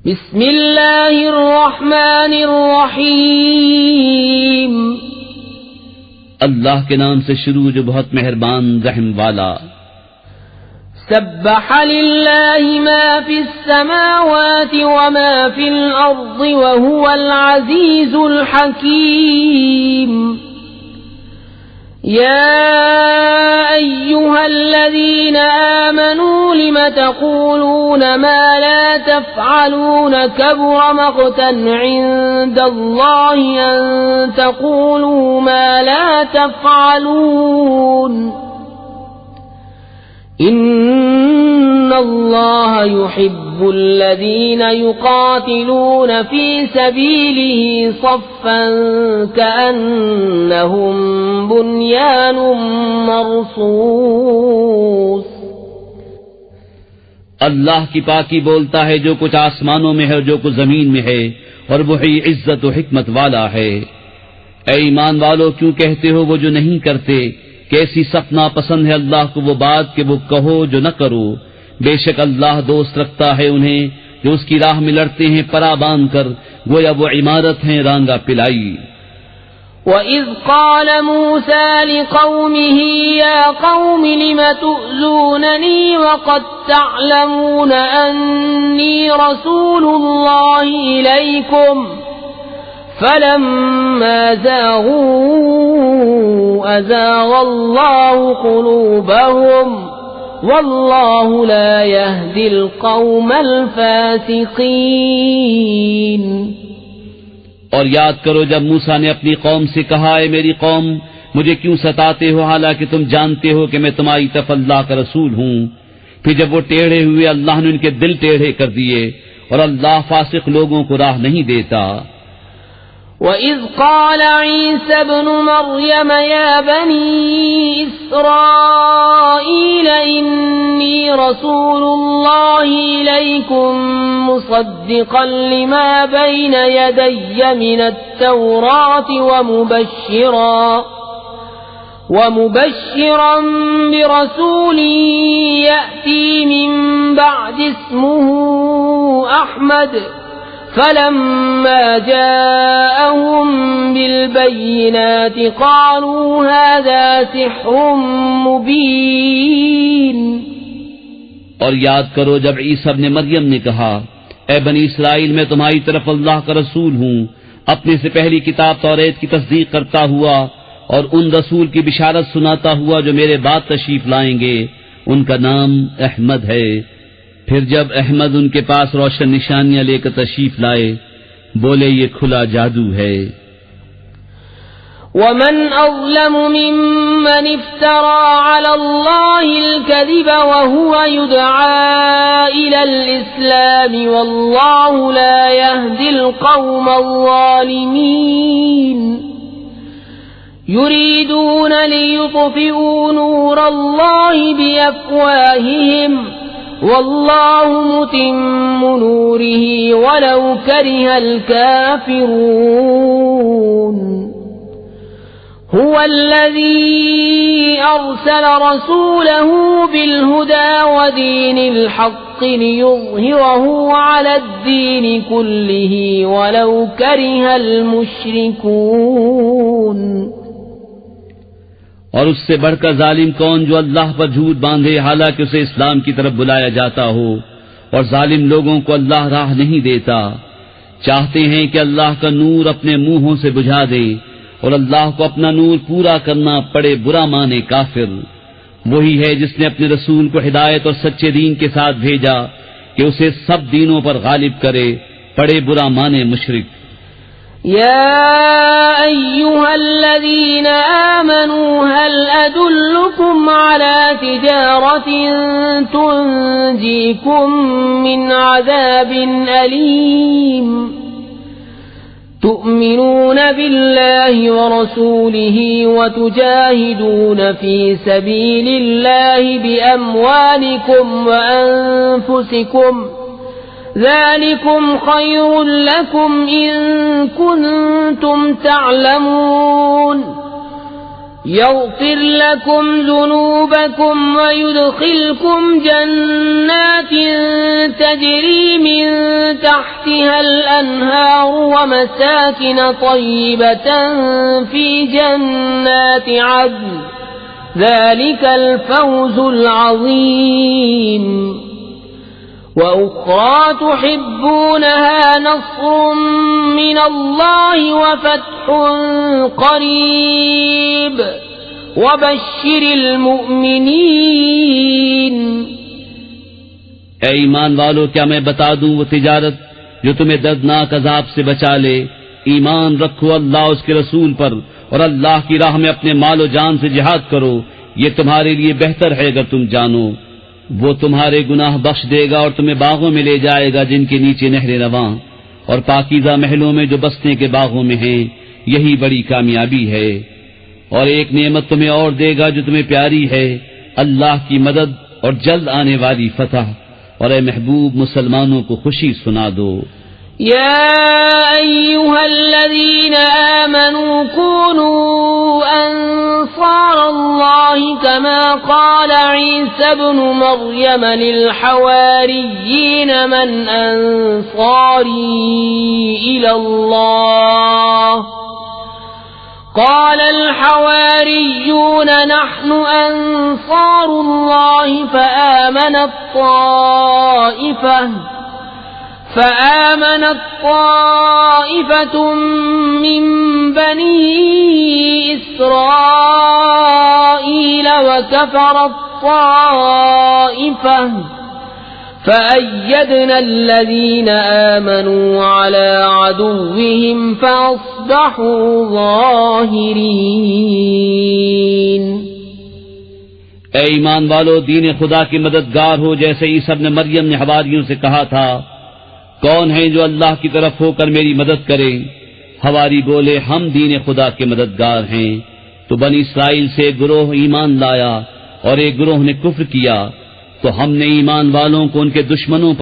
بسم اللہ الرحمن الرحیم، اللہ کے نام سے شروع جو بہت مہربان رحم والا۔ سبح للہ ما فی السماوات وما فی الارض وهو العزیز الحکیم۔ یا ایہا الذین آمنوا لم تقولون ما لا تفعلون کبر مقتا عند اللہ ان تقولوا ما لا تفعلون، ان اللہ يحب الذین یقاتلون فی سبیلہ صفا کأنہم بنیان مرصوص۔ اللہ کی پاکی بولتا ہے جو کچھ آسمانوں میں ہے اور جو کچھ زمین میں ہے، اور وہی عزت و حکمت والا ہے۔ اے ایمان والو، کیوں کہتے ہو وہ جو نہیں کرتے؟ کیسی سخت ناپسند ہے اللہ کو وہ بات کہ وہ کہو جو نہ کرو۔ بے شک اللہ دوست رکھتا ہے انہیں جو اس کی راہ میں لڑتے ہیں پرا باندھ کر، گویا وہ عمارت ہیں رانگا پلائی۔ وَإِذْ قَالَ مُوسَى لِقَوْمِهِ يَا قَوْمِ لِمَ تُؤْذُونَنِي وَقَدْ تَعْلَمُونَ أَنِّي رَسُولُ اللَّهِ إِلَيْكُمْ فَلَمَّا زَاغُوا أَزَاغَ اللَّهُ قُلُوبَهُمْ وَاللَّهُ لَا يَهْدِي الْقَوْمَ الْفَاسِقِينَ۔ اور یاد کرو جب موسیٰ نے اپنی قوم سے کہا، اے میری قوم مجھے کیوں ستاتے ہو حالانکہ تم جانتے ہو کہ میں تمہاری طرف اللہ کا رسول ہوں۔ پھر جب وہ ٹیڑھے ہوئے اللہ نے ان کے دل ٹیڑھے کر دیے، اور اللہ فاسق لوگوں کو راہ نہیں دیتا۔ وَإِذْ قَالَ عِيسَى ابْنُ مَرْيَمَ يَا بَنِي إِسْرَائِيلَ إِنِّي رَسُولُ اللَّهِ إِلَيْكُمْ مُصَدِّقًا لِمَا بَيْنَ يَدَيَّ مِنَ التَّوْرَاةِ وَمُبَشِّرًا بِرَسُولٍ يَأْتِي مِن بَعْدِ اسْمُهُ أَحْمَدُ، فَلَمَّا جَاءَهُم بِالْبَيِّنَاتِ قَالُوا هَذَا سِحْرٌ مُبِينٌ۔ اور یاد کرو جب عیسیٰ ابن مریم نے کہا، اے بنی اسرائیل میں تمہاری طرف اللہ کا رسول ہوں، اپنے سے پہلی کتاب توریت کی تصدیق کرتا ہوا اور ان رسول کی بشارت سناتا ہوا جو میرے بعد تشریف لائیں گے، ان کا نام احمد ہے۔ پھر جب احمد ان کے پاس روشن نشانیاں لے کر تشریف لائے، بولے یہ کھلا جادو ہے۔ وَمَنْ أَظْلَمُ مِمَّنِ افْتَرَى عَلَى اللَّهِ الْكَذِبَ وَهُوَ يُدْعَى إِلَى الْإِسْلَامِ وَاللَّهُ لَا يَهْدِي الْقَوْمَ الظَّالِمِينَ۔ يُرِيدُونَ لِيُطْفِئُوا نُورَ اللَّهِ بِأَفْوَاهِهِمْ وَاللَّهُ مُتِمُّ نُورِهِ وَلَوْ كَرِهَ الْكَافِرُونَ۔ هُوَ الَّذِي أَرْسَلَ رَسُولَهُ بِالْهُدَى وَدِينِ الْحَقِّ لِيُظْهِرَهُ عَلَى الدِّينِ كُلِّهِ وَلَوْ كَرِهَ الْمُشْرِكُونَ۔ اور اس سے بڑھ کر ظالم کون جو اللہ پر جھوٹ باندھے حالانکہ اسے اسلام کی طرف بلایا جاتا ہو، اور ظالم لوگوں کو اللہ راہ نہیں دیتا۔ چاہتے ہیں کہ اللہ کا نور اپنے منہوں سے بجھا دے، اور اللہ کو اپنا نور پورا کرنا پڑے برا مانے کافر۔ وہی ہے جس نے اپنے رسول کو ہدایت اور سچے دین کے ساتھ بھیجا کہ اسے سب دینوں پر غالب کرے، پڑے برا مانے مشرک۔ يا أيها الذين آمنوا هل أدلكم على تجارة تنجيكم من عذاب أليم تؤمنون بالله ورسوله وتجاهدون في سبيل الله بأموالكم وأنفسكم ذلكم خير لكم إن كنتم تعلمون يغفر لكم ذنوبكم ويدخلكم جنات تجري من تحتها الأنهار ومساكن طيبة في جنات عدن ذلك الفوز العظيم وأخرى تحبونها نصر من الله وفتح قريب وبشر المؤمنين. اے ایمان والو، کیا میں بتا دوں وہ تجارت جو تمہیں دردناک عذاب سے بچا لے؟ ایمان رکھو اللہ اس کے رسول پر اور اللہ کی راہ میں اپنے مال و جان سے جہاد کرو، یہ تمہارے لیے بہتر ہے اگر تم جانو. وہ تمہارے گناہ بخش دے گا اور تمہیں باغوں میں لے جائے گا جن کے نیچے نہریں رواں، اور پاکیزہ محلوں میں جو بسنے کے باغوں میں ہیں، یہی بڑی کامیابی ہے. اور ایک نعمت تمہیں اور دے گا جو تمہیں پیاری ہے، اللہ کی مدد اور جلد آنے والی فتح. اور اے محبوب، مسلمانوں کو خوشی سنا دو. يا أيها الذين آمنوا كونوا أنصار الله كما قال عيسى ابن مريم للحواريين من أنصاري إلى الله قال الحواريون نحن أنصار الله فآمنت طائفة من بني إسرائيل وكفرت طائفة فأيدنا الذين آمنوا على عدوهم فأصبحوا ظاهرين. اے ایمان والو، دین خدا کے مددگار ہو جیسے عیسیٰ ابن مریم نے حواریوں سے کہا تھا، کون ہیں جو اللہ کی طرف ہو کر میری مدد کریں؟ حواری بولے، ہم دین خدا کے مددگار ہیں. تو بنی اسرائیل سے ایک گروہ ایمان لایا اور ایک گروہ نے کفر کیا، تو ہم نے ایمان والوں کو ان کے دشمنوں